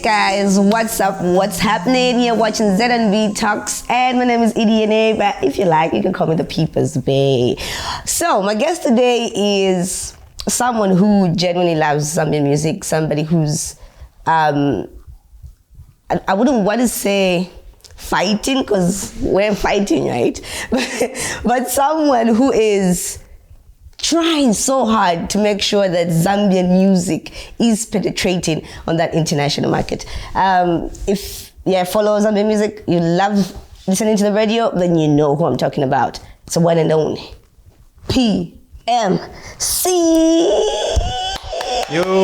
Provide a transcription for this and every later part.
Hey guys, what's up? What's happening? You're watching ZMB Talks, and my name is EDNA, but if you like, you can call me the People's Bay. So, my guest today is someone who genuinely loves Zambian music, somebody who's, I wouldn't want to say fighting, because we're fighting, right? But someone who is trying so hard to make sure that Zambian music is penetrating on that international market. If you follow Zambian music, you love listening to the radio, then you know who I'm talking about. It's the one and only PMC. Yo,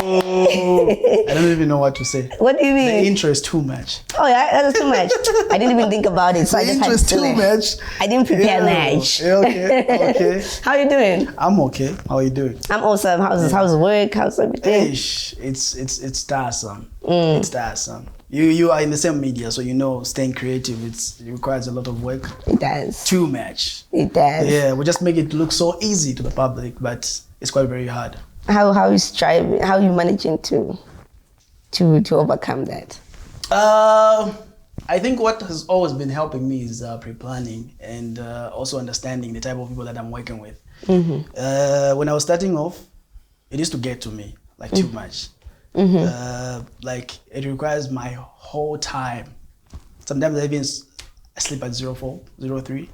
I don't even know what to say. What do you mean? The intro is too much. Oh yeah, that's too much. I didn't even think about it, so The I just intro had is to too much. I didn't prepare much. Yeah, okay. How you doing? I'm okay. How are you doing? I'm awesome. How's work? How's everything? It's tiresome. It's tiresome. You are in the same media, so you know staying creative. It requires a lot of work. It does. Too much. It does. Yeah, we just make it look so easy to the public, but it's quite very hard. How you striving? How you managing to overcome that? I think what has always been helping me is pre-planning and also understanding the type of people that I'm working with. Mm-hmm. When I was starting off, it used to get to me like too much. Mm-hmm. Like it requires my whole time. Sometimes I even sleep at 04, 03,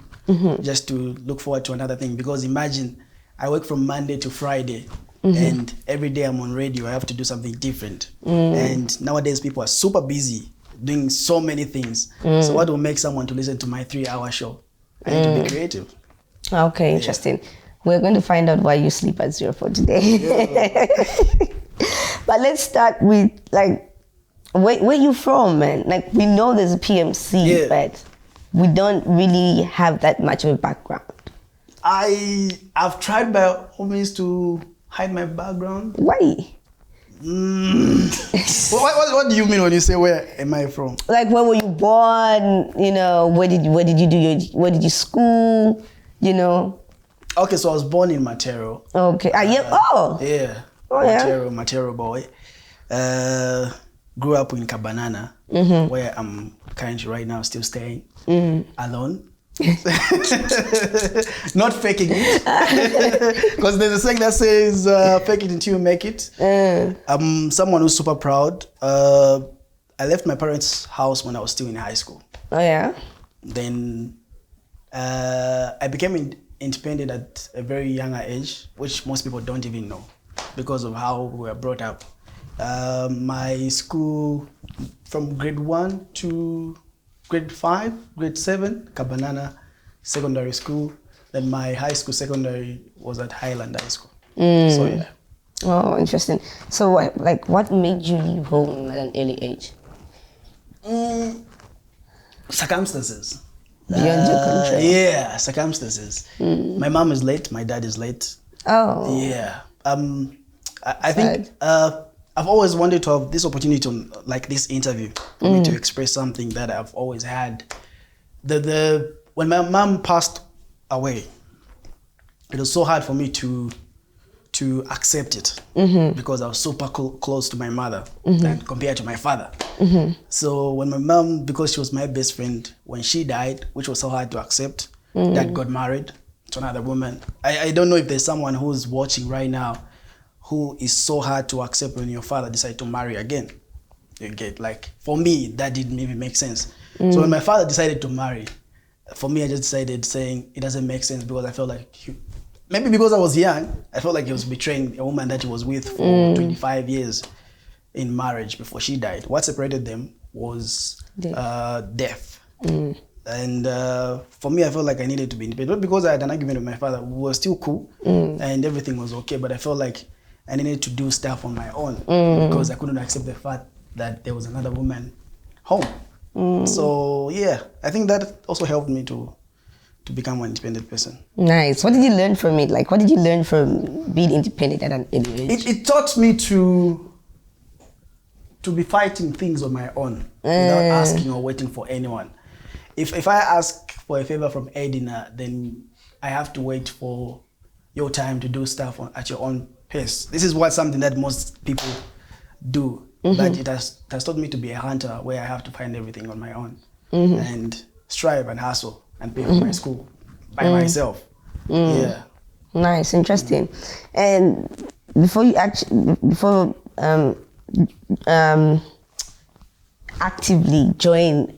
just to look forward to another thing. Because imagine I work from Monday to Friday. And every day I'm on radio, I have to do something different. And nowadays people are super busy doing so many things. So what will make someone to listen to my 3-hour show? I need to be creative. Okay, interesting. Yeah. We're going to find out why you sleep at 04 today. Yeah. But let's start with like, where you from, man? Like we know there's a PMC, but we don't really have that much of a background. I've tried by all means to hide my background. Why? What do you mean when you say where am I from? Like where were you born? You know, where did you school? You know. Okay, so I was born in Matero. Okay. Matero boy. Grew up in Kabanana, where I'm currently right now still staying alone. Not faking it, because there's a saying that says fake it until you make it. I'm someone who's super proud. I left my parents' house when I was still in high school. Oh yeah. Then I became independent at a very younger age, which most people don't even know because of how we were brought up. My school from grade 1 to grade 5, grade 7, Kabanana Secondary School. Then my high school secondary was at Highland High School. So yeah. Oh, interesting. So what made you leave home at an early age? Circumstances. Beyond your control. Yeah, circumstances. My mom is late, my dad is late. Oh. Yeah. I think I've always wanted to have this opportunity to, like this interview, for me to express something that I've always had. When my mom passed away, it was so hard for me to accept it because I was super close to my mother and compared to my father. So when my mom, because she was my best friend, when she died, which was so hard to accept, Dad got married to another woman. I don't know if there's someone who's watching right now who is so hard to accept when your father decided to marry again. You get, like, for me, that didn't even make sense. So when my father decided to marry, for me, I just decided saying it doesn't make sense because I felt like, maybe because I was young, I felt like he was betraying a woman that he was with for 25 years in marriage before she died. What separated them was death. And for me, I felt like I needed to be independent. Not because I had an argument with my father, we were still cool and everything was okay, but I felt like I needed to do stuff on my own because I couldn't accept the fact that there was another woman home. So yeah, I think that also helped me to become an independent person. Nice. What did you learn from it? Like, what did you learn from being independent at an early age? It taught me to be fighting things on my own without asking or waiting for anyone. If I ask for a favor from Edina, then I have to wait for your time to do stuff at your own pace. This is something that most people do. but it has taught me to be a hunter where I have to find everything on my own and strive and hustle and pay for my school by myself. Yeah. Nice, interesting. And before you actively joined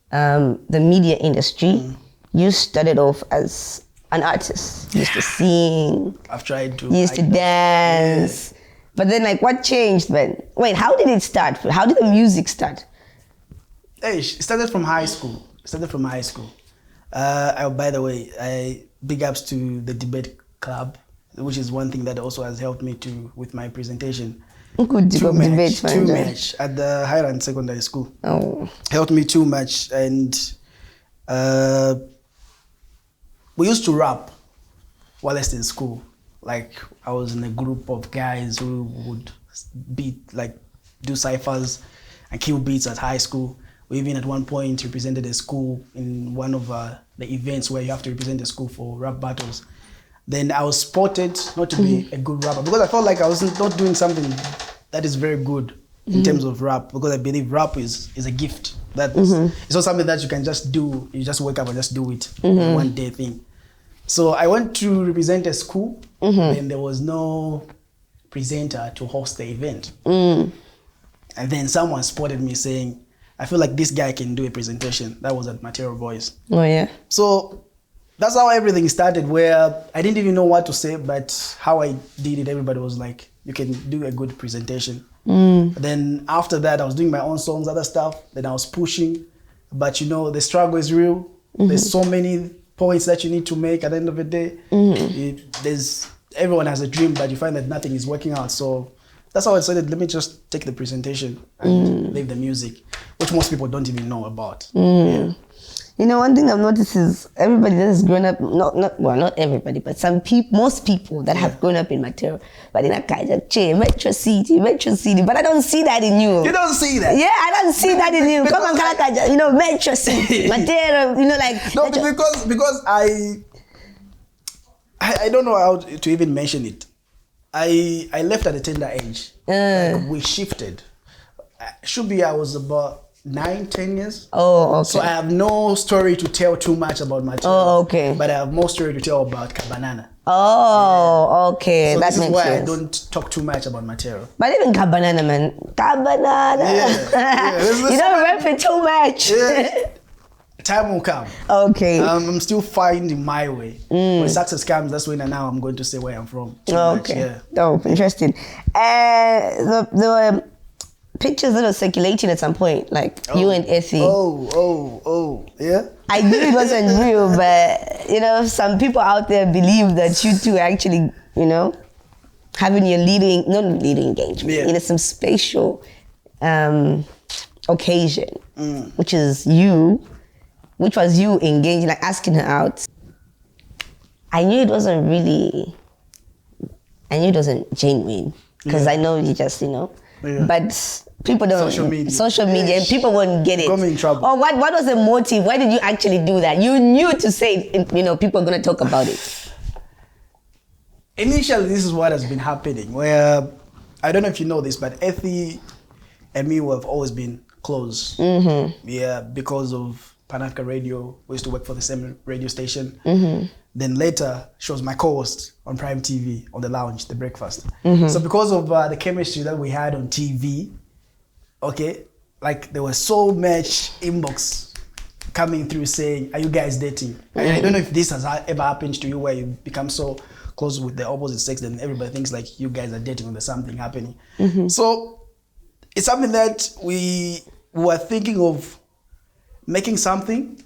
the media industry, you started off as an artist. You used to sing. I've tried to. You used to dance. Yeah. But then, like, what changed, man? Wait, how did it start? How did the music start? Hey, it started from high school. By the way, big ups to the debate club, which is one thing that also has helped me with my presentation. Good too much at the Highland Secondary School. Oh, helped me too much, and we used to rap while I was in school. Like, I was in a group of guys who would do ciphers and kill beats at high school. We even at one point represented a school in one of the events where you have to represent a school for rap battles. Then I was spotted not to be a good rapper because I felt like I was not doing something that is very good in terms of rap, because I believe rap is a gift. It's not something that you can just do. You just wake up and just do it, one day thing. So I went to represent a school, and there was no presenter to host the event. And then someone spotted me saying, I feel like this guy can do a presentation. That was at Material Boys. Oh, yeah. So that's how everything started, where I didn't even know what to say, but how I did it, everybody was like, you can do a good presentation. Then after that, I was doing my own songs, other stuff. Then I was pushing. But the struggle is real. There's so many points that you need to make at the end of the day. Everyone has a dream, but you find that nothing is working out. So that's how I decided, let me just take the presentation and leave the music, which most people don't even know about. Yeah. One thing I've noticed is everybody that has grown up, not everybody, but most people that have grown up in Material, but in a Metro City, but I don't see that in you. You don't see that? Yeah, I don't see that in you. Come on, Kalakaja, Metro City, Material, No, because I don't know how to even mention it. I left at a tender age. Like, we shifted. I was about 9-10 years. Oh, okay. So I have no story to tell too much about Material. Oh, okay. But I have more story to tell about Kabanana. Oh, okay. So that this makes is why sense. I don't talk too much about Material. But even Kabanana, man. Kabanana. Yeah. You don't rap it too much. Yeah. Time will come. Okay. I'm still finding my way. When success comes, that's when now I'm going to say where I'm from. Okay. Oh, interesting. There were pictures that were circulating at some point, like you and Effie. Oh, yeah. I knew it wasn't real, but some people out there believe that you two actually, having your not leading engagement, some special occasion, which was you engaging, like asking her out. I knew it wasn't genuine, because I know you just, but people don't. Social media, and people won't get it. Got me in trouble. Or what was the motive? Why did you actually do that? You knew to say, people are going to talk about it. Initially, this is what has been happening, where, I don't know if you know this, but Effie and me have always been close. Yeah, because of Pan-Africa Radio. We used to work for the same radio station. Then later, she was my co-host on Prime TV, on The Lounge, The Breakfast. So because of the chemistry that we had on TV, there was so much inbox coming through saying, are you guys dating? I don't know if this has ever happened to you, where you become so close with the opposite sex, then everybody thinks like you guys are dating or there's something happening. So it's something that we were thinking of making something,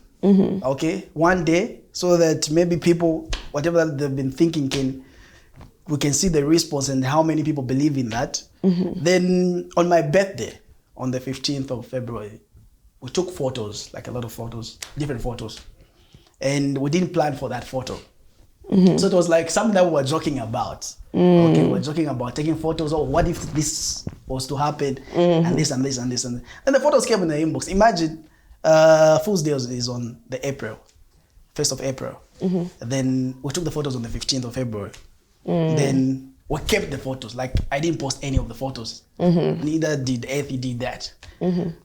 one day, so that maybe people, whatever they've been thinking, we can see the response and how many people believe in that. Then on my birthday, on the 15th of February, we took photos, like a lot of photos, different photos. And we didn't plan for that photo. So it was like something that we were joking about. We were joking about taking photos. Oh, what if this was to happen? And this and this and this. And the photos came in the inbox. Imagine Fool's Day is on the 1st of April. Then we took the photos on the 15th of February. Then we kept the photos. Like I didn't post any of the photos. Neither did Ethy did that.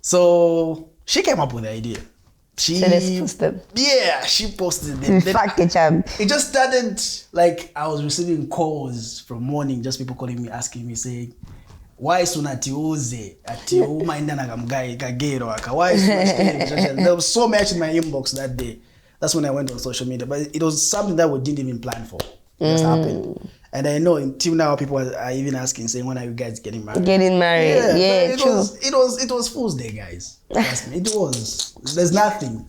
So she came up with the idea. So let's post them. Yeah, she posted them. Fuck it, champ. It just started like I was receiving calls from morning, just people calling me, asking me, saying, why sunati uze ati umaenda na kamgai kagero aka why sunati. There was so much in my inbox that day. That's when I went on social media, but it was something that we didn't even plan for. It just happened. And I know until now people are even asking, saying, when are you guys getting married? Getting married, yeah, true. It was Fool's Day, guys. Trust me, it was. There's nothing.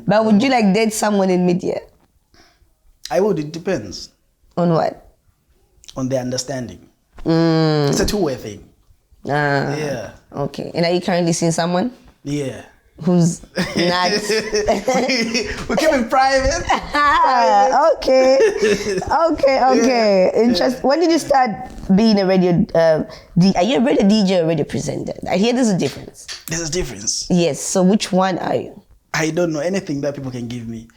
But would you like date someone in media? I would. It depends. On what? On the understanding. It's a two-way thing. Yeah. Okay. And are you currently seeing someone? Yeah. Who's not? We keep it private. Okay. Interesting. When did you start being a radio? Are you a radio DJ or a radio presenter? I hear there's a difference. There's a difference. Yes. So which one are you? I don't know anything that people can give me.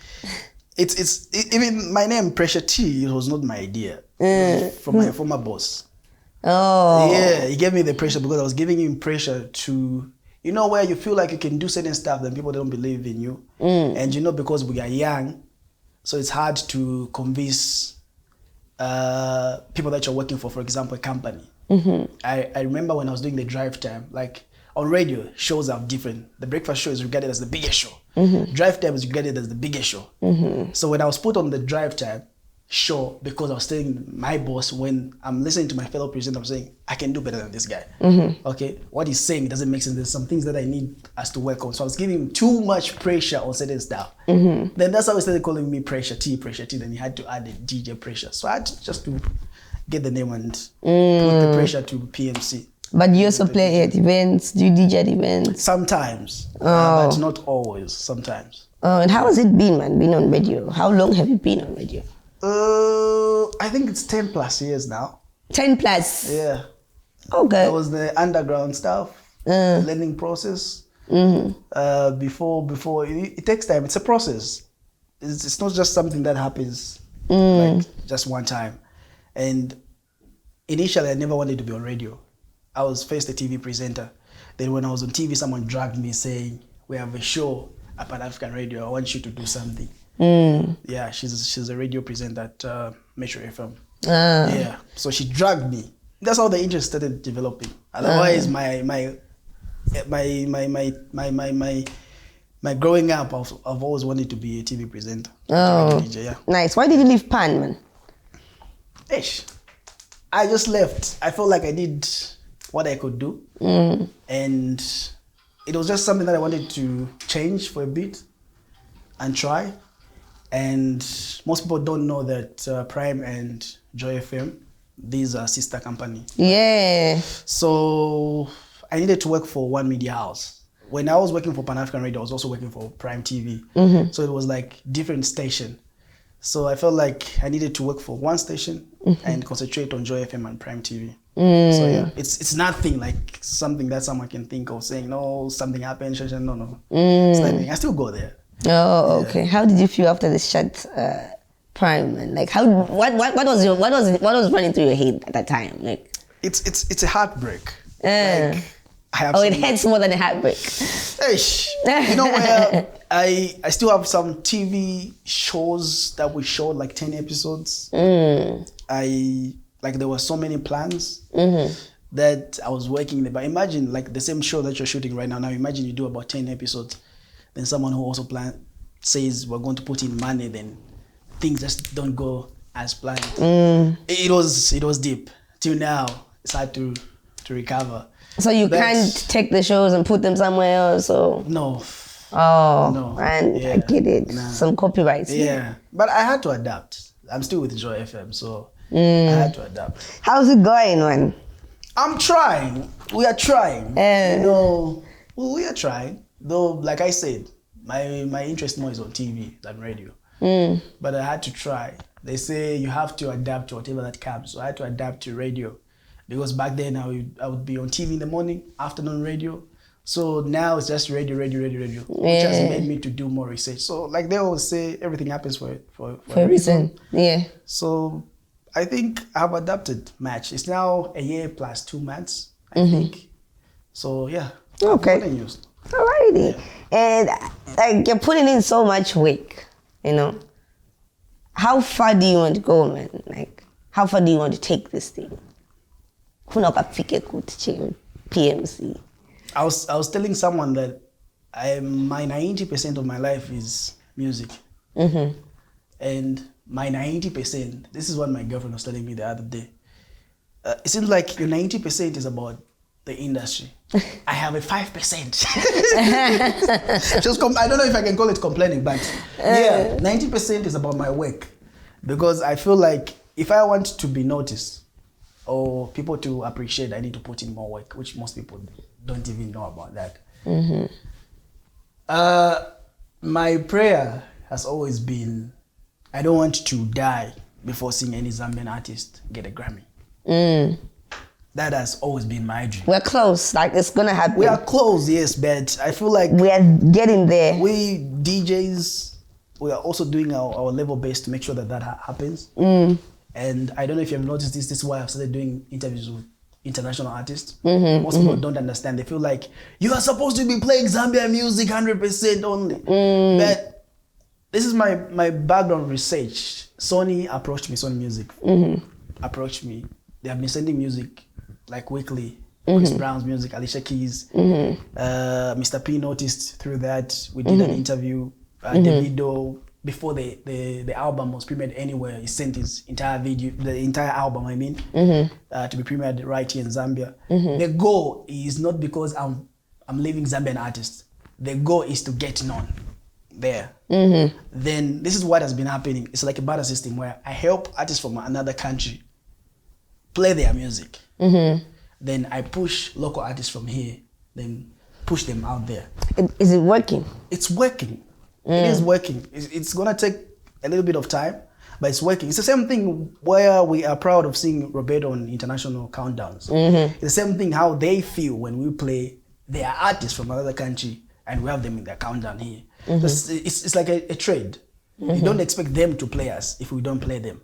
It's even my name Pressure T. It was not my idea. From my former boss. Oh. Yeah, he gave me the pressure because I was giving him pressure to. You know, where you feel like you can do certain stuff, then people don't believe in you. And you know, because we are young, so it's hard to convince people that you're working for example, a company. I remember when I was doing the drive time, like on radio, shows are different. The breakfast show is regarded as the biggest show. Drive time is regarded as the biggest show. So when I was put on the drive time show, because I was telling my boss, when I'm listening to my fellow presenter, I'm saying, I can do better than this guy. Okay, what he's saying doesn't make sense. There's some things that I need us to work on. So I was giving him too much pressure on certain stuff. Then that's how he started calling me Pressure T. Then he had to add the DJ Pressure. So I had just to get the name and put the pressure to PMC. But you also play at events? Do you DJ at events? Sometimes, but not always, sometimes. And how has it been, man, being on radio? How long have you been on radio? I think it's 10 plus years now. 10 plus? Yeah. Okay. That was the underground stuff, learning process. Before it takes time. It's a process. It's not just something that happens like just one time. And initially, I never wanted to be on radio. I was first a TV presenter. Then when I was on TV, someone dragged me saying, we have a show at Pan African Radio. I want you to do something. Yeah, she's a radio presenter at Metro FM. Yeah, so she dragged me. That's how the interest started developing. Otherwise, my growing up, I've always wanted to be a TV presenter. Oh, DJ, yeah. Nice. Why did you leave Pan, man? Ish. I just left. I felt like I did what I could do, and it was just something that I wanted to change for a bit and try. And most people don't know that Prime and Joy FM, these are sister company. Yeah. So I needed to work for one media house. When I was working for Pan African Radio, I was also working for Prime TV. So it was like different station. So I felt like I needed to work for one station and concentrate on Joy FM and Prime TV. So yeah, it's nothing like something that someone can think of saying, no, something happened. No. It's nothing. I still go there. Oh, okay. How did you feel after the shut Prime? And like, what was running through your head at that time? Like, it's a heartbreak. Like, it hurts more than a heartbreak. You know where I still have some TV shows that we showed like 10 episodes. There were so many plans that I was working there. But imagine like the same show that you're shooting right now. Now imagine you do about 10 episodes. Then someone who also says we're going to put in money, then things just don't go as planned. It was deep. Till now, it's hard to recover. So you can't take the shows and put them somewhere else, or no. Oh, no. And Yeah. I get it. Nah. Some copyrights. Yeah, but I had to adapt. I'm still with Joy FM, so I had to adapt. How's it going, man? I'm trying. We are trying. You know, we are trying. Though, like I said, my interest more is on TV than radio. But I had to try. They say you have to adapt to whatever that comes. So I had to adapt to radio. Because back then I would be on TV in the morning, afternoon radio. So now it's just radio, which has made me to do more research. So like they always say, everything happens for a reason. Yeah. So I think I've adapted much. It's now a year plus 2 months, I think. So yeah. Okay. I've gotten used. Alrighty. And like you're putting in so much work, you know. How far do you want to go, man? Like, how far do you want to take this thing? PMC. I was telling someone that my 90% of my life is music. And my 90%, this is what my girlfriend was telling me the other day. It seems like your 90% is about the industry. I have a 5%. I don't know if I can call it complaining, but yeah, 90% is about my work. Because I feel like if I want to be noticed or people to appreciate, I need to put in more work, which most people don't even know about that. My prayer has always been, I don't want to die before seeing any Zambian artist get a Grammy. That has always been my dream. We're close, like it's gonna happen. We are close, yes, but I feel like we are getting there. We DJs, we are also doing our level best to make sure that happens. And I don't know if you've noticed this is why I've started doing interviews with international artists. Most people don't understand. They feel like you are supposed to be playing Zambian music 100% only. But this is my background research. Sony Music approached me. They have been sending music like weekly. Chris Brown's music, Alicia Keys. Mr. P noticed through that. We did an interview. Davido, before the album was premiered anywhere, he sent his entire video, the entire album, to be premiered right here in Zambia. The goal is not because I'm leaving Zambian artists. The goal is to get known there. Then this is what has been happening. It's like a barter system where I help artists from another country play their music. Then I push local artists from here, then push them out there. Is it working? It's working. It is working. It's gonna take a little bit of time, but it's working. It's the same thing where we are proud of seeing Roberto on international countdowns. It's the same thing how they feel when we play their artists from another country and we have them in their countdown here. It's like a trade. You don't expect them to play us if we don't play them.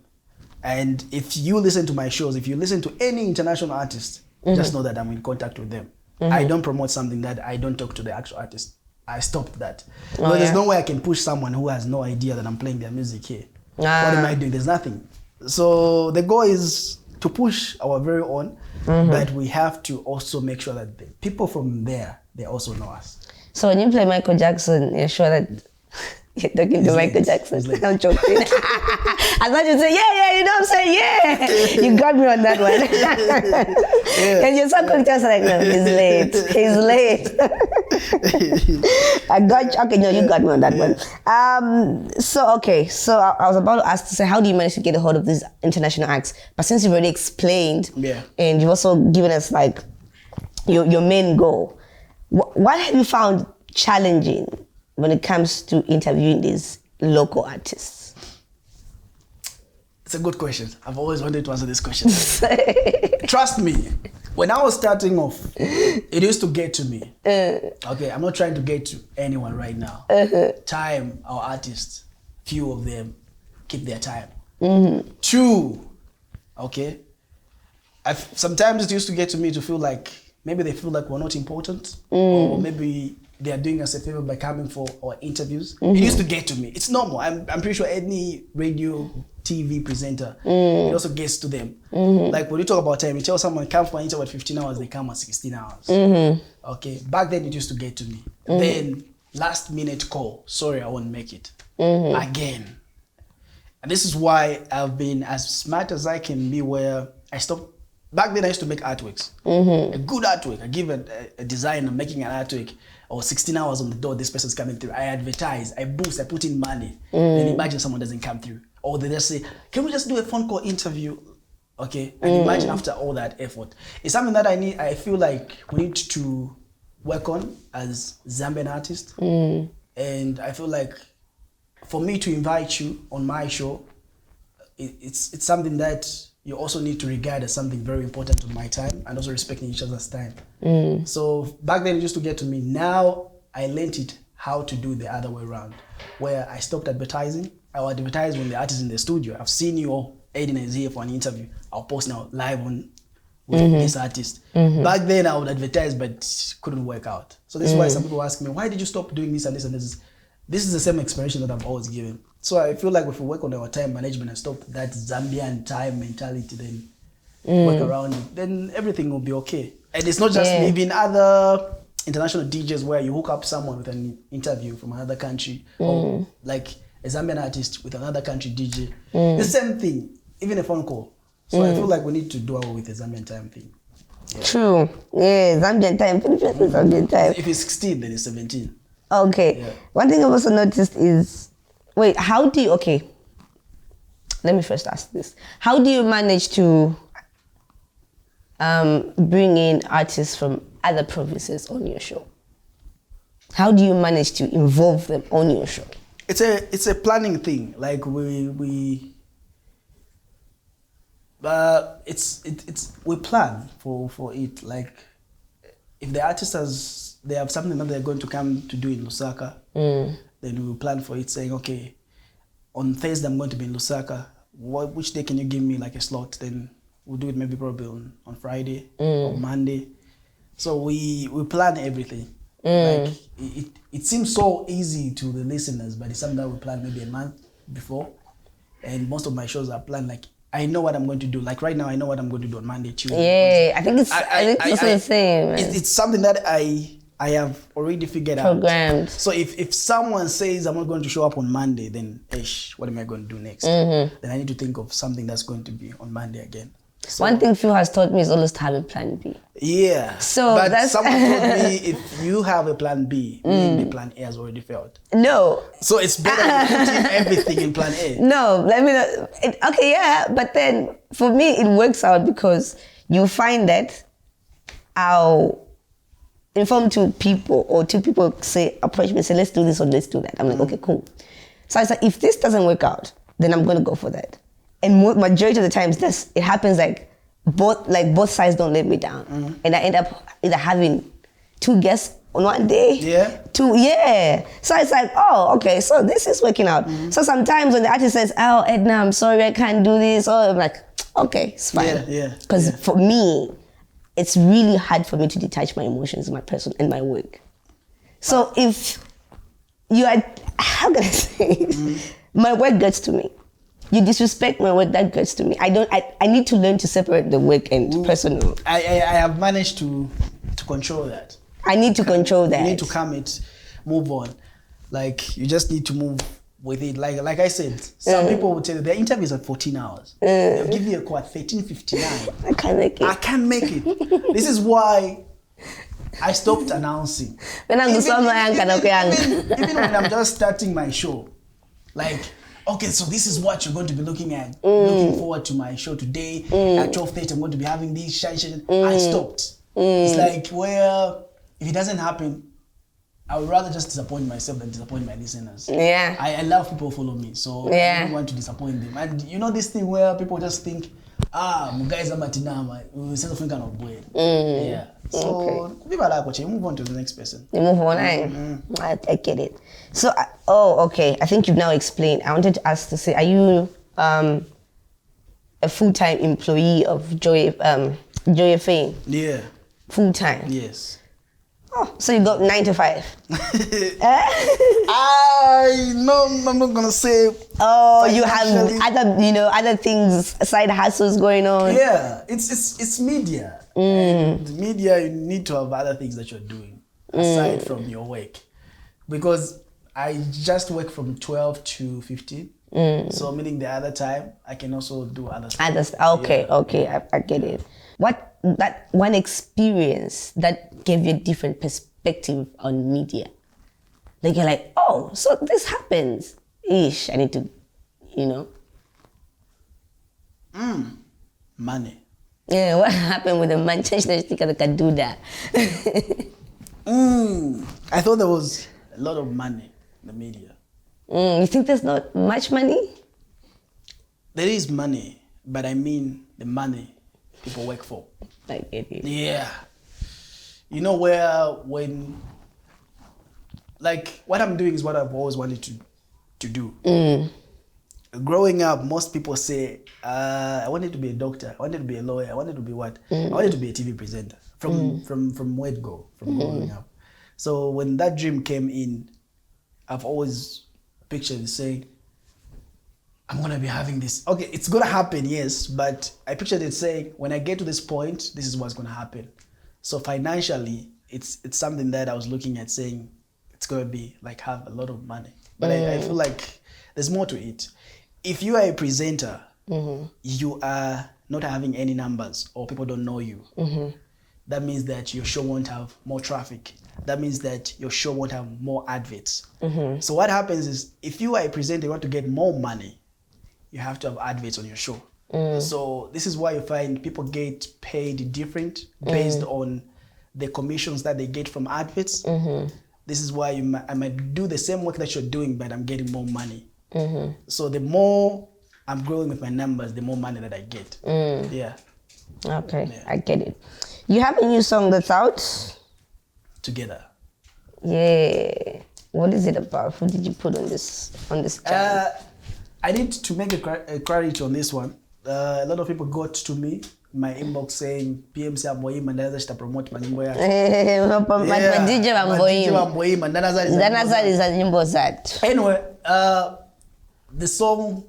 And if you listen to my shows, if you listen to any international artist, just know that I'm in contact with them. I don't promote something that I don't talk to the actual artist. I stopped that. There's no way I can push someone who has no idea that I'm playing their music here. What am I doing? There's nothing. So the goal is to push our very own, but we have to also make sure that the people from there, they also know us. So when you play Michael Jackson, you're sure that you're talking to Michael Jackson. I'm joking. I thought you'd say, yeah, you know what I'm saying? Yeah. You got me on that one. And your subconscious like, no, he's late. I got you. Okay, no, you got me on that one. So I was about to ask to say, how do you manage to get a hold of these international acts? But since you've already explained, and you've also given us like your main goal, what have you found challenging when it comes to interviewing these local artists? It's a good question. I've always wanted to answer this question. Trust me, when I was starting off, it used to get to me. Okay, I'm not trying to get to anyone right now. Time, our artists, few of them keep their time. True, okay? Sometimes it used to get to me to feel like, maybe they feel like we're not important, or maybe they are doing us a favor by coming for our interviews. It used to get to me. It's normal. I'm pretty sure any radio, TV presenter, it also gets to them. Like when you talk about time, you tell someone come for an interview at 15 hours, they come at 16 hours. Okay, back then it used to get to me. Then last minute call, sorry, I won't make it. Again. And this is why I've been as smart as I can be, where I stopped. Back then I used to make artworks. A good artwork. I give a designer making an artwork, or 16 hours on the door, this person's coming through. I advertise, I boost, I put in money. Then imagine someone doesn't come through. Or they just say, can we just do a phone call interview? Okay, and imagine after all that effort. It's something that I feel like we need to work on as Zambian artists. And I feel like for me to invite you on my show, it's something that you also need to regard as something very important to my time, and also respecting each other's time. So back then it used to get to me. Now I learned it how to do the other way around, where I stopped advertising. I would advertise when the artist is in the studio. I've seen your Aiden is here for an interview. I'll post now live on with this artist. Back then I would advertise, but couldn't work out. So this is why some people ask me, why did you stop doing this and this and this? This is the same explanation that I've always given. So I feel like if we work on our time management and stop that Zambian time mentality, then work around it, then everything will be okay. And it's not just me, even other international DJs where you hook up someone with an interview from another country, or like a Zambian artist with another country DJ. The same thing, even a phone call. So I feel like we need to do away with the Zambian time thing. Yeah. True. Yeah, Zambian time. Zambian time. If it's 16, then it's 17. Okay. Yeah. One thing I've also noticed is, wait, how do you, okay, let me first ask this. How do you manage to bring in artists from other provinces on your show? How do you manage to involve them on your show? It's a planning thing. Like we plan for it. Like if the artist they have something that they're going to come to do in Lusaka, then we will plan for it, saying, okay, on Thursday I'm going to be in Lusaka. Which day can you give me like a slot? Then we'll do it maybe probably on Friday or Monday. So we plan everything. Like it seems so easy to the listeners, but it's something that we plan maybe a month before. And most of my shows are planned like I know what I'm going to do. Like right now, I know what I'm going to do on Monday, Tuesday. Yeah, I think it's also the same. It's something that I have already figured programmed. out. So if someone says I'm not going to show up on Monday, then what am I going to do next? Then I need to think of something that's going to be on Monday again. So, one thing Phil has taught me is always to have a plan B. Yeah. So but that's someone told me if you have a plan B, meaning the plan A has already failed. No. So it's better putting everything in plan A. No, let me not. Okay, yeah, but then for me it works out because you find that I'll inform two people or two people approach me and say, let's do this or let's do that. I'm like, okay, cool. So I said, if this doesn't work out, then I'm going to go for that. And majority of the times, it happens like both sides don't let me down, and I end up either having two guests on one day. Yeah. So it's like, oh, okay, so this is working out. So sometimes when the artist says, oh, Edna, I'm sorry, I can't do this, or I'm like, okay, it's fine. Because for me, it's really hard for me to detach my emotions, my person, and my work. So if you are, how can I say it? My work gets to me. You disrespect my work, that gets to me. I need to learn to separate the work and personal. I have managed to control that. I need to control that. You need to calm it, move on. Like you just need to move with it. Like I said, some people will tell you their interviews are 14 hours. They'll give you a call at 13:59. I can't make it. I can't make it. This is why I stopped announcing. Even when I'm just starting my show, like, okay, so this is what you're going to be looking at. Looking forward to my show today at 12:30. I'm going to be having these sessions. I stopped. It's like, well, if it doesn't happen, I would rather just disappoint myself than disappoint my listeners. Yeah. I love people who follow me, so I don't want to disappoint them. And you know this thing where people just think, guys are matinama, we say something kind of weird. Yeah. So you move on to the next person. You move on, I get it. So, okay. I think you've now explained. I wanted to ask to say, are you a full-time employee of Joy FM? Yeah. Full-time? Yes. Oh, so you got 9 to 5? No, I'm not gonna say. Oh, you have other things, side hustles going on. Yeah, it's media. And media, you need to have other things that you're doing aside from your work, because I just work from 12 to 15. So meaning the other time I can also do other stuff. Okay, I get it. What that one experience that gave you a different perspective on media? Like you're like, oh, so this happens. I need to, Money. Yeah, what happened with the Manchester that can do that? I thought there was a lot of money in the media. You think there's not much money? There is money, but I mean the money people work for. I get it. Yeah. You know when like what I'm doing is what I've always wanted to do. growing up, most people say, I wanted to be a doctor, I wanted to be a lawyer, I wanted to be what? I wanted to be a TV presenter from where it go, from growing up. So when that dream came in, I've always pictured it saying, I'm gonna be having this. Okay, it's gonna happen, yes, but I pictured it saying, when I get to this point, this is what's gonna happen. So financially, it's something that I was looking at saying, it's gonna be like have a lot of money. But I feel like there's more to it. If you are a presenter, you are not having any numbers or people don't know you. That means that your show won't have more traffic. That means that your show won't have more adverts. So what happens is, if you are a presenter, you want to get more money, you have to have adverts on your show. So this is why you find people get paid different based on the commissions that they get from adverts. This is why I might do the same work that you're doing, but I'm getting more money. So the more I'm growing with my numbers, the more money that I get. Yeah. Okay, yeah. I get it. You have a new song that's out? Together. Yeah. What is it about? Who did you put on this channel? I need to make a clarity on this one. A lot of people got to me, my inbox, saying PMC amboima ndaza shita promote manyimbo yake. DJ amboima ndaza za nyimbo zatu. Anyway, the song,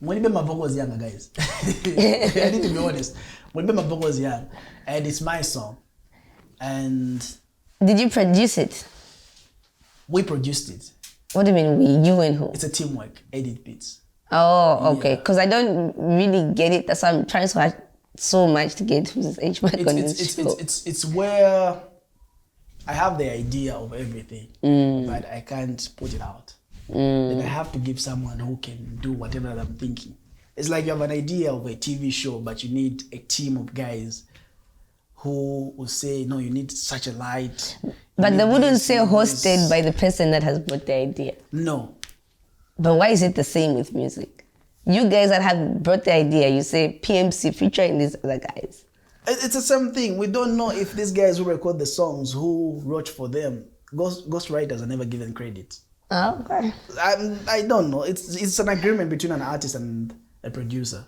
mwenibe my vocals young, guys. I need to be honest. Mwenibe my vocals young, and it's my song. And did you produce it? We produced it. What do you mean we? You and who? It's a teamwork. 8 Beats. Oh, okay. Because I don't really get it. That's why I'm trying so much to get who's H-Mac on this show. It's where I have the idea of everything, but I can't put it out. Then I have to give someone who can do whatever I'm thinking. It's like you have an idea of a TV show, but you need a team of guys who will say, no, you need such a light. But they wouldn't say hosted by the person that has brought the idea. No. But why is it the same with music? You guys that have brought the idea, you say PMC featuring these other guys. It's the same thing. We don't know if these guys who record the songs, who wrote for them. Ghost writers are never given credit. Oh, okay. I don't know. It's an agreement between an artist and a producer.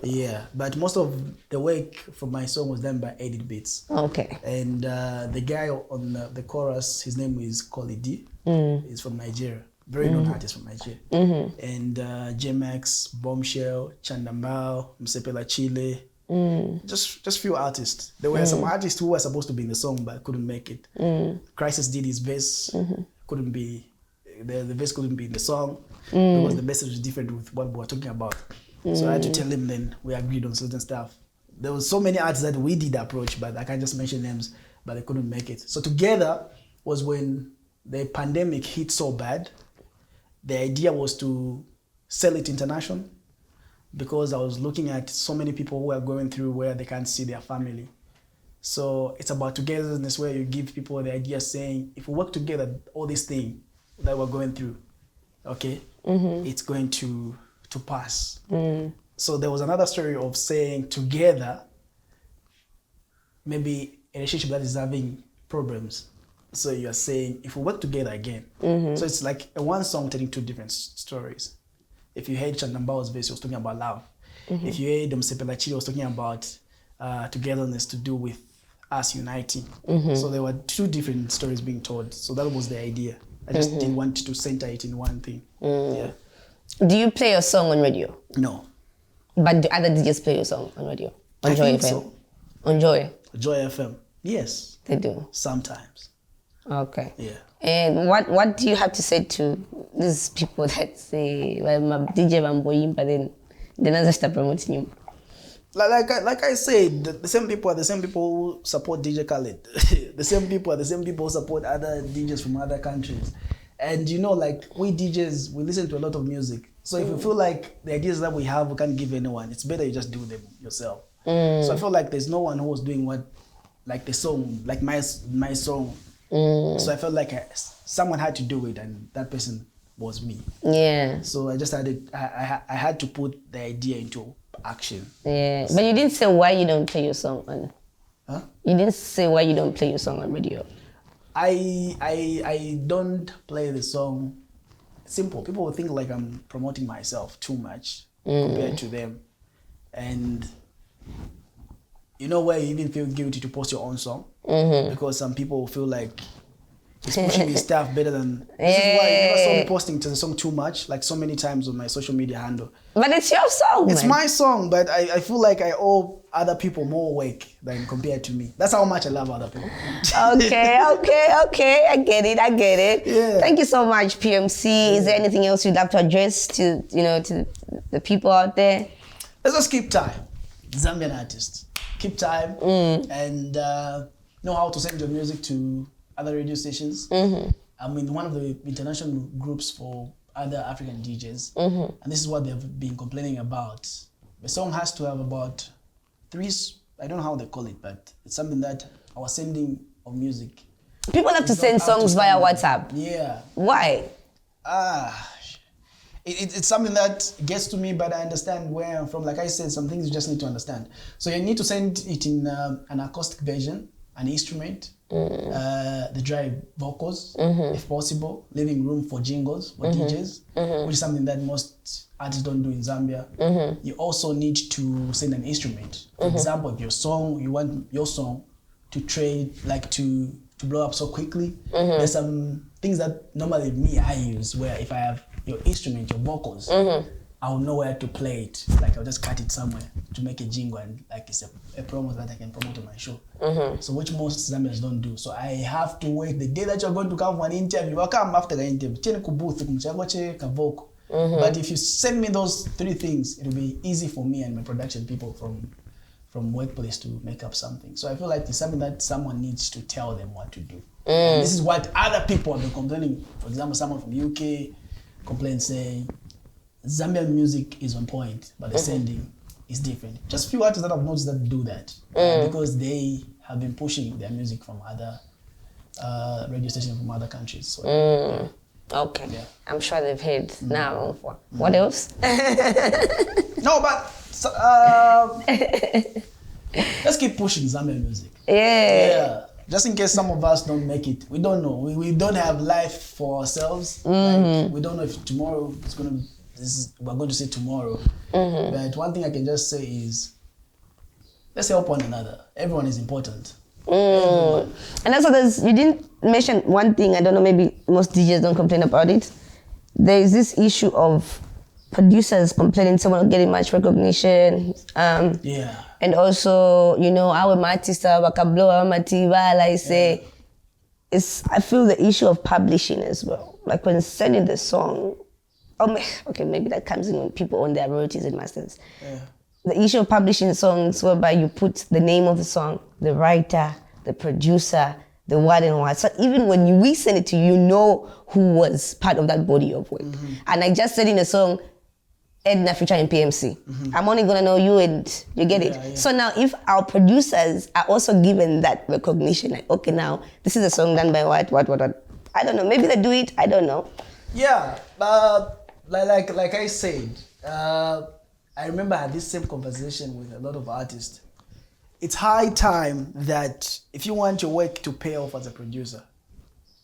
Yeah, but most of the work for my song was done by 8 Beats. Okay. And the guy on the chorus, his name is Koli D. He's from Nigeria. Very known artist from Nigeria. And J-Max, Bombshell, Chandambao, Msepela Chile. Just few artists. There were some artists who were supposed to be in the song but couldn't make it. Crisis did his verse, couldn't be, the verse couldn't be in the song because the message was different with what we were talking about. So I had to tell him, then we agreed on certain stuff. There was so many artists that we did approach, but I can't just mention names, but they couldn't make it. So Together was when the pandemic hit so bad. The idea was to sell it international, because I was looking at so many people who are going through where they can't see their family. So it's about togetherness, where you give people the idea saying, if we work together, all this thing that we're going through, okay, it's going to pass. So there was another story of saying together, maybe a relationship that is having problems. So you're saying, if we work together again. So it's like a one song telling two different stories. If you heard Chandambao's verse, he was talking about love. If you heard Msepela Chile, he was talking about togetherness to do with us uniting. So there were two different stories being told. So that was the idea. I just didn't want to center it in one thing. Yeah. Do you play your song on radio? No. But do other DJs play your song on radio? On I Joy think FM? so. On Joy? Joy FM. Yes. They do? Sometimes. Okay. Yeah. And what do you have to say to these people that say, well, my DJ Mamboyim, but then they're not just promoting you? Like I said, the same people are the same people who support DJ Khaled. The same people are the same people who support other DJs from other countries. And you know, like we DJs, we listen to a lot of music. So if you feel like the ideas that we have, we can't give anyone, it's better you just do them yourself. So I feel like there's no one who was doing what, like the song, like my song. So I felt like someone had to do it, and that person was me. Yeah. So I just I had to put the idea into action. Yeah. But you didn't say why you don't play your song on. Huh? You didn't say why you don't play your song on radio. I don't play the song simple. People will think like I'm promoting myself too much compared to them. And you know where you even feel guilty to post your own song? Because some people feel like he's pushing his stuff better than... This is why you never saw me posting to the song too much, like so many times on my social media handle. But it's your song, It's my song, but I feel like I owe other people more work than compared to me. That's how much I love other people. Okay. I get it. Yeah. Thank you so much, PMC. Is there anything else you'd like to address to the people out there? Let's just keep time. Zambian artists. Keep time and know how to send your music to other radio stations. I'm in one of the international groups for other African DJs. And this is what they've been complaining about. The song has to have about 3, I don't know how they call it, but it's something that our sending of music. People like to send songs via WhatsApp. Yeah. Why? It's something that gets to me, but I understand where I'm from. Like I said, some things you just need to understand. So you need to send it in an acoustic version, an instrument, the dry vocals, if possible, leaving room for jingles, for DJs, which is something that most artists don't do in Zambia. You also need to send an instrument. For example, if you want your song to trade, like to blow up so quickly, there's some things that normally I use where if I have your instrument, your vocals, I'll know where to play it. Like I'll just cut it somewhere to make a jingle and like it's a promo that I can promote on my show. So which most Zambians don't do. So I have to wait the day that you're going to come for an interview. I'll come after the interview. But if you send me those 3 things, it'll be easy for me and my production people from workplace to make up something. So I feel like it's something that someone needs to tell them what to do. And this is what other people have been complaining. For example, someone from UK complained saying, Zambian music is on point, but the sending is different. Just few artists that I've noticed that do that because they have been pushing their music from other radio stations from other countries. So, Okay. Yeah. I'm sure they've heard now. What else? No, but let's keep pushing Zambian music. Yeah. Just in case some of us don't make it, we don't know. We don't have life for ourselves. Like, we don't know if tomorrow we're going to see tomorrow. But one thing I can just say is, let's help one another. Everyone is important. And also you didn't mention one thing, I don't know, maybe most DJs don't complain about it. There is this issue of producers complaining someone not getting much recognition. And also, our artists, I say, I feel the issue of publishing as well. Like when sending the song, okay, maybe that comes in when people own their royalties and masters. The issue of publishing songs whereby you put the name of the song, the writer, the producer, the what and what. So even when we send it to you, you know who was part of that body of work. And I just said in a song, Edna featuring PMC. I'm only gonna know you and you get it. So now if our producers are also given that recognition, like, okay, now this is a song done by what. I don't know, maybe they do it, I don't know. Yeah, like I said, I remember I had this same conversation with a lot of artists. It's high time that if you want your work to pay off as a producer,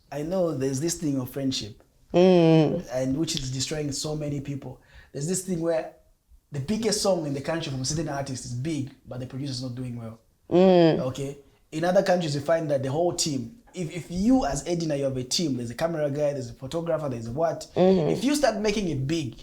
I know there's this thing of friendship, and which is destroying so many people. There's this thing where the biggest song in the country from a certain artist is big, but the producer's not doing well. Okay? In other countries, you find that the whole team, if you as Edina, you have a team, there's a camera guy, there's a photographer, there's a what. If you start making it big,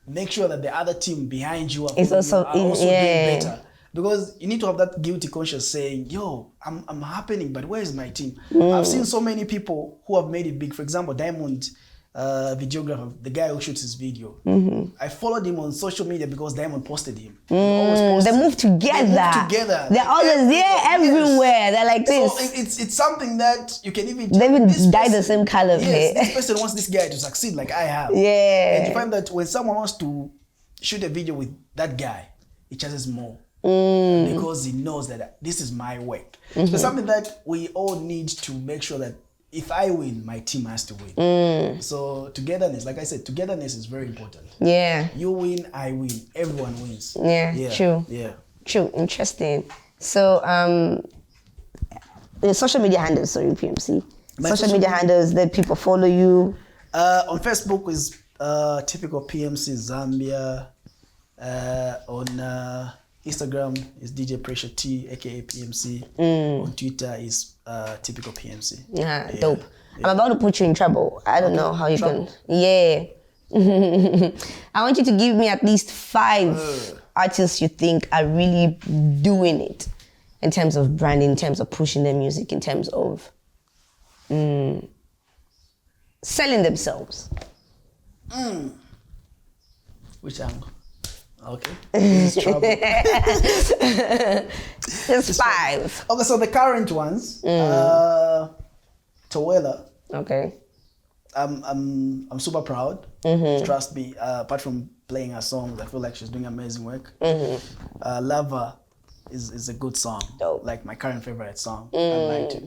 make sure that the other team behind you are also doing better. Because you need to have that guilty conscience saying, yo, I'm happening, but where is my team? I've seen so many people who have made it big. For example, Diamond, videographer, the guy who shoots his video. I followed him on social media because Diamond posted him. They move together. They're always everywhere. They're like this. So it's something that you can even... They even dye the same color of hair. This person wants this guy to succeed like I have. Yeah. And you find that when someone wants to shoot a video with that guy, he charges more. Because he knows that this is my work. So it's something that we all need to make sure that if I win, my team has to win. So togetherness, like I said, togetherness is very important. Yeah. You win, I win. Everyone wins. Yeah. True. Yeah. True. Interesting. So the social media handles, sorry, PMC. Social media handles that people follow you. On Facebook is typical PMC Zambia. On Instagram is DJ Pressure T, aka PMC. On Twitter is typical PMC. Yeah, dope. I'm about to put you in trouble. I don't know how you can. Yeah. I want you to give me at least 5 artists you think are really doing it in terms of branding, in terms of pushing their music, in terms of selling themselves. Which angle? Okay. This is trouble. There's 5. Okay, so the current ones, Tawela. Okay. I'm super proud. Trust me. Apart from playing her songs, I feel like she's doing amazing work. Lover is a good song. Dope. Like my current favorite song. I like it.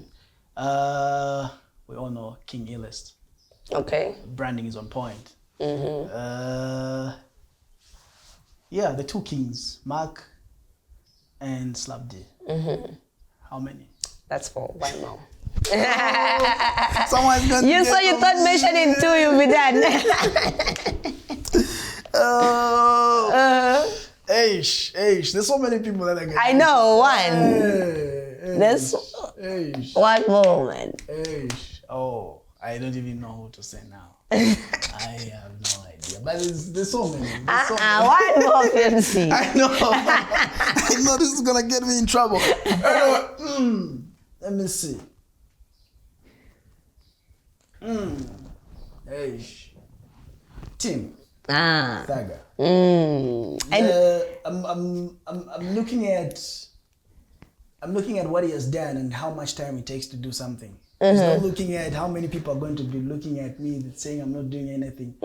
We all know King Illest. Okay. Branding is on point. Yeah, the 2 kings, Mark and Slap D. How many? That's 4. 1 more. Someone's gonna You saw you thought mentioning 2 you'll be done. There's so many people that I know, 1. There's 1 more, man. Oh, I don't even know who to say now. I have no idea. But there's so many. 1 more, PMC. I know. I know this is gonna get me in trouble. Let me see. Tim. Thaga. I'm looking at what he has done and how much time it takes to do something. He's not looking at how many people are going to be looking at me saying I'm not doing anything,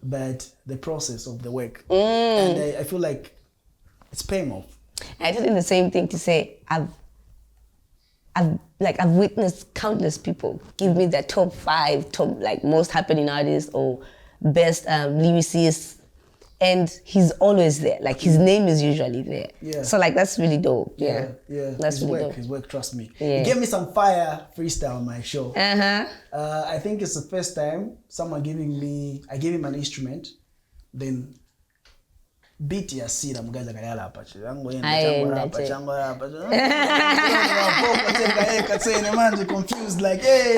but the process of the work. And I feel like it's paying off. I tell you the same thing to say, I've witnessed countless people give me their top 5, most happening artists or best lyricists, and he's always there. Like his name is usually there. Yeah. So that's really dope. Yeah. That's his really work, dope. his work. Trust me. Yeah. He gave me some fire freestyle on my show. Uh-huh. I think it's the first time someone I gave him an instrument, then beat ya sira mgaza kalala hapa chango yenda chango hapa manje confused like hey.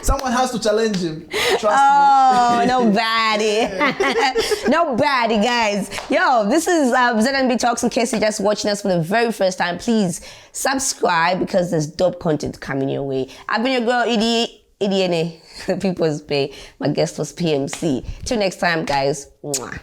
Someone has to challenge him. Trust me. Nobody guys. Yo, this is ZMB Talks. In case you're just watching us for the very first time, please subscribe because there's dope content coming your way. I've been your girl EDNA, the People's Bay. My guest was PMC. Till next time, guys. Mwah.